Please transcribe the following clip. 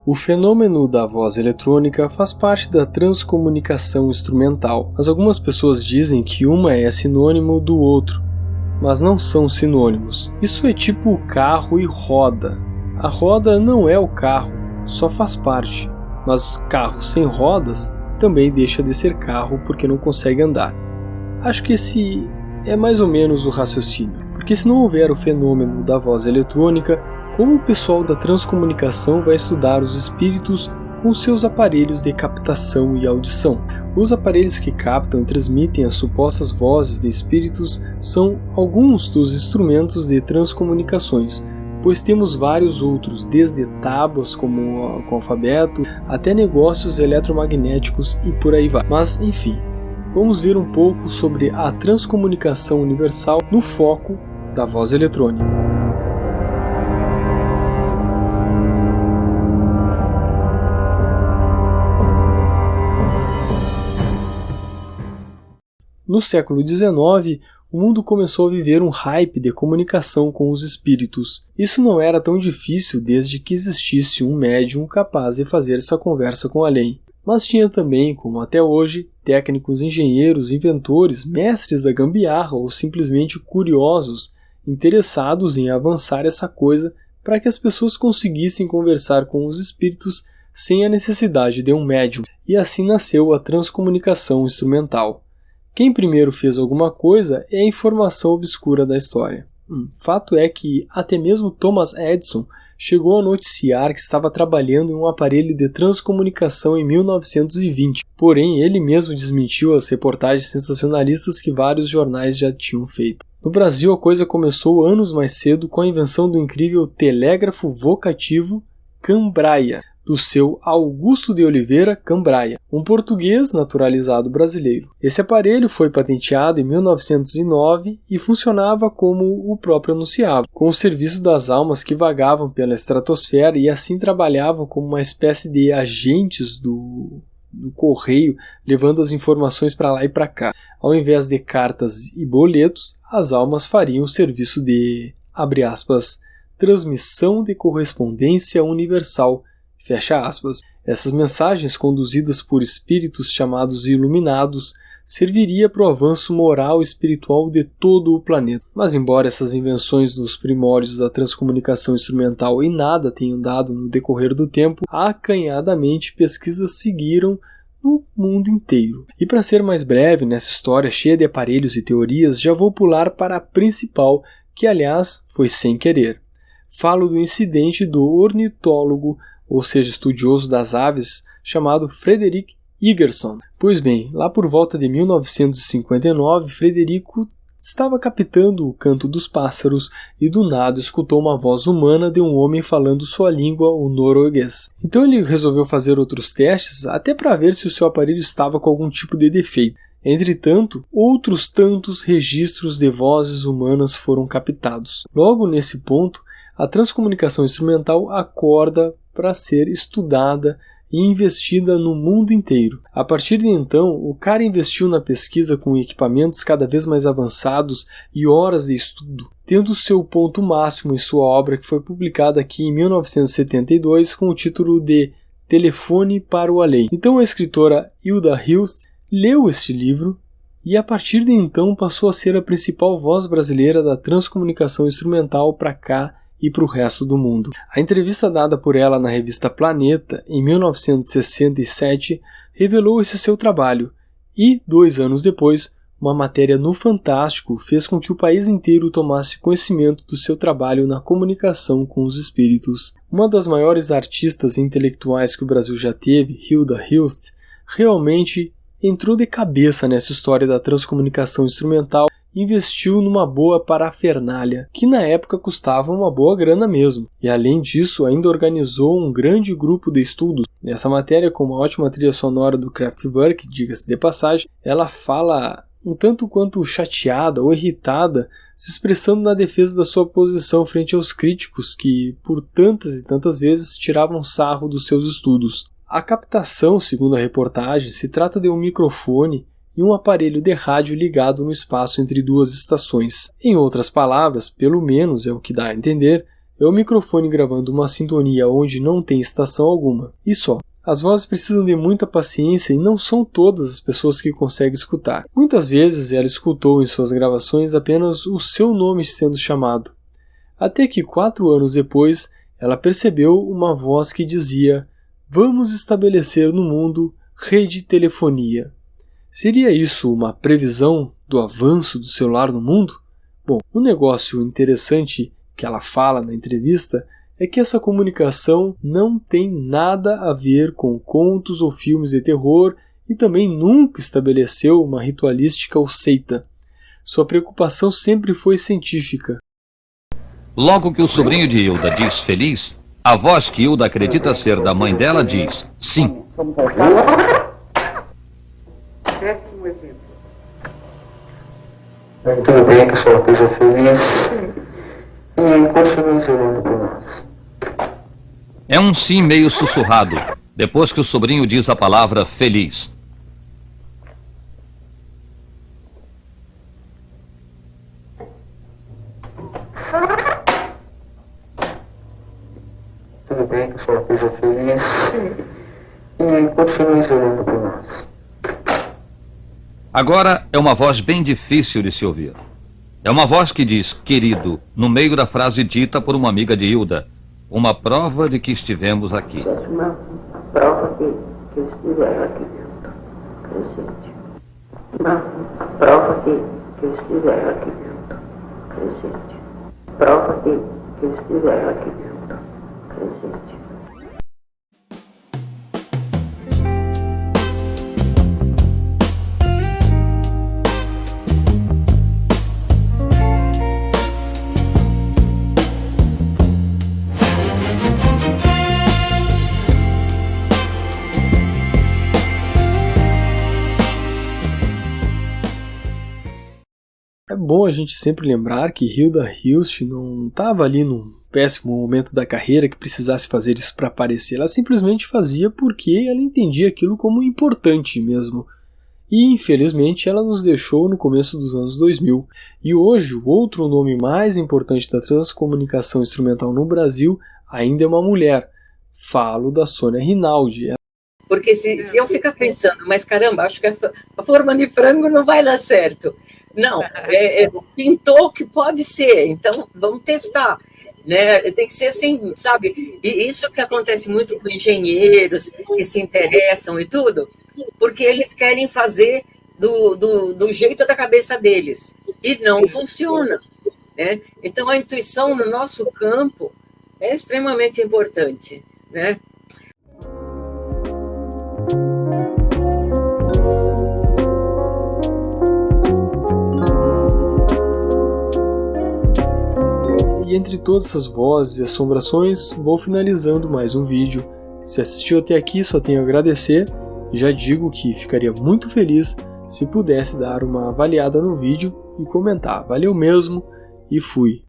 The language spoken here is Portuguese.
O fenômeno da voz eletrônica faz parte da transcomunicação instrumental, mas algumas pessoas dizem que uma é sinônimo do outro, mas não são sinônimos. Isso é tipo carro e roda. A roda não é o carro, só faz parte, mas carro sem rodas também deixa de ser carro porque não consegue andar. Acho que esse é mais ou menos o raciocínio, porque se não houver o fenômeno da voz eletrônica, como o pessoal da transcomunicação vai estudar os espíritos com seus aparelhos de captação e audição? Os aparelhos que captam e transmitem as supostas vozes de espíritos são alguns dos instrumentos de transcomunicações, pois temos vários outros, desde tábuas como o alfabeto, até negócios eletromagnéticos e por aí vai. Mas, enfim, vamos ver um pouco sobre a transcomunicação universal no foco da voz eletrônica. No século XIX, o mundo começou a viver um hype de comunicação com os espíritos. Isso não era tão difícil desde que existisse um médium capaz de fazer essa conversa com além. Mas tinha também, como até hoje, técnicos, engenheiros, inventores, mestres da gambiarra ou simplesmente curiosos, interessados em avançar essa coisa para que as pessoas conseguissem conversar com os espíritos sem a necessidade de um médium. E assim nasceu a transcomunicação instrumental. Quem primeiro fez alguma coisa é a informação obscura da história. Fato é que até mesmo Thomas Edison chegou a noticiar que estava trabalhando em um aparelho de transcomunicação em 1920, porém ele mesmo desmentiu as reportagens sensacionalistas que vários jornais já tinham feito. No Brasil a coisa começou anos mais cedo com a invenção do incrível telégrafo vocativo Cambraia, do seu Augusto de Oliveira Cambraia, um português naturalizado brasileiro. Esse aparelho foi patenteado em 1909 e funcionava como o próprio anunciava, com o serviço das almas que vagavam pela estratosfera e assim trabalhavam como uma espécie de agentes do correio, levando as informações para lá e para cá. Ao invés de cartas e boletos, as almas fariam o serviço de, abre aspas, transmissão de correspondência universal, fecha aspas. Essas mensagens, conduzidas por espíritos chamados iluminados, serviria para o avanço moral e espiritual de todo o planeta. Mas embora essas invenções dos primórdios da transcomunicação instrumental em nada tenham dado no decorrer do tempo, acanhadamente pesquisas seguiram no mundo inteiro. E para ser mais breve nessa história cheia de aparelhos e teorias, já vou pular para a principal, que aliás foi sem querer. Falo do incidente do ornitólogo, ou seja, estudioso das aves, chamado Frederick Igerson. Pois bem, lá por volta de 1959, Frederico estava captando o canto dos pássaros e do nada escutou uma voz humana de um homem falando sua língua, o norueguês. Então ele resolveu fazer outros testes, até para ver se o seu aparelho estava com algum tipo de defeito. Entretanto, outros tantos registros de vozes humanas foram captados. Logo nesse ponto, a transcomunicação instrumental acorda para ser estudada e investida no mundo inteiro. A partir de então, o cara investiu na pesquisa com equipamentos cada vez mais avançados e horas de estudo, tendo seu ponto máximo em sua obra que foi publicada aqui em 1972 com o título de Telefone para o Além. Então a escritora Hilda Hilst leu este livro e a partir de então passou a ser a principal voz brasileira da transcomunicação instrumental para cá e para o resto do mundo. A entrevista dada por ela na revista Planeta, em 1967, revelou esse seu trabalho e, 2 anos depois, uma matéria no Fantástico fez com que o país inteiro tomasse conhecimento do seu trabalho na comunicação com os espíritos. Uma das maiores artistas e intelectuais que o Brasil já teve, Hilda Hilst, realmente entrou de cabeça nessa história da transcomunicação instrumental, investiu numa boa parafernália, que na época custava uma boa grana mesmo, e além disso ainda organizou um grande grupo de estudos. Nessa matéria, com uma ótima trilha sonora do Kraftwerk, diga-se de passagem, ela fala um tanto quanto chateada ou irritada, se expressando na defesa da sua posição frente aos críticos que, por tantas e tantas vezes, tiravam sarro dos seus estudos. A captação, segundo a reportagem, se trata de um microfone e um aparelho de rádio ligado no espaço entre 2 estações. Em outras palavras, pelo menos é o que dá a entender, É o microfone gravando uma sintonia onde não tem estação alguma. E só. As vozes precisam de muita paciência e não são todas as pessoas que conseguem escutar. Muitas vezes ela escutou em suas gravações apenas o seu nome sendo chamado. Até que 4 anos depois, ela percebeu uma voz que dizia: "Vamos estabelecer no mundo rede de telefonia." Seria isso uma previsão do avanço do celular no mundo? Bom, um negócio interessante que ela fala na entrevista é que essa comunicação não tem nada a ver com contos ou filmes de terror e também nunca estabeleceu uma ritualística ou seita. Sua preocupação sempre foi científica. Logo que o sobrinho de Hilda diz feliz, a voz que Hilda acredita ser da mãe dela diz sim. Péssimo exemplo. Tudo bem que a senhora esteja feliz e continue olhando por nós. É um sim meio sussurrado, depois que o sobrinho diz a palavra feliz. Tudo bem que a senhora esteja feliz e continue olhando por nós. Agora é uma voz bem difícil de se ouvir. É uma voz que diz querido no meio da frase dita por uma amiga de Hilda. Uma prova de que estivemos aqui. Uma prova que eu estiver aqui junto. Presente. Uma prova que eu estiver aqui junto. Presente. Prova que eu estiver aqui junto. Presente. É bom a gente sempre lembrar que Hilda Hilst não estava ali num péssimo momento da carreira que precisasse fazer isso para aparecer. Ela simplesmente fazia porque ela entendia aquilo como importante mesmo. E infelizmente ela nos deixou no começo dos anos 2000. E hoje o outro nome mais importante da transcomunicação instrumental no Brasil ainda é uma mulher. Falo da Sônia Rinaldi. Porque se eu ficar pensando, mas caramba, acho que a forma de frango não vai dar certo. Não, pintou que pode ser, então vamos testar. Né? Tem que ser assim, sabe? E isso que acontece muito com engenheiros que se interessam e tudo, porque eles querem fazer do jeito da cabeça deles. E não funciona. Né? Então a intuição no nosso campo é extremamente importante. Né? E entre todas essas vozes e assombrações, vou finalizando mais um vídeo. Se assistiu até aqui, só tenho a agradecer. Já digo que ficaria muito feliz se pudesse dar uma avaliada no vídeo e comentar. Valeu mesmo e fui!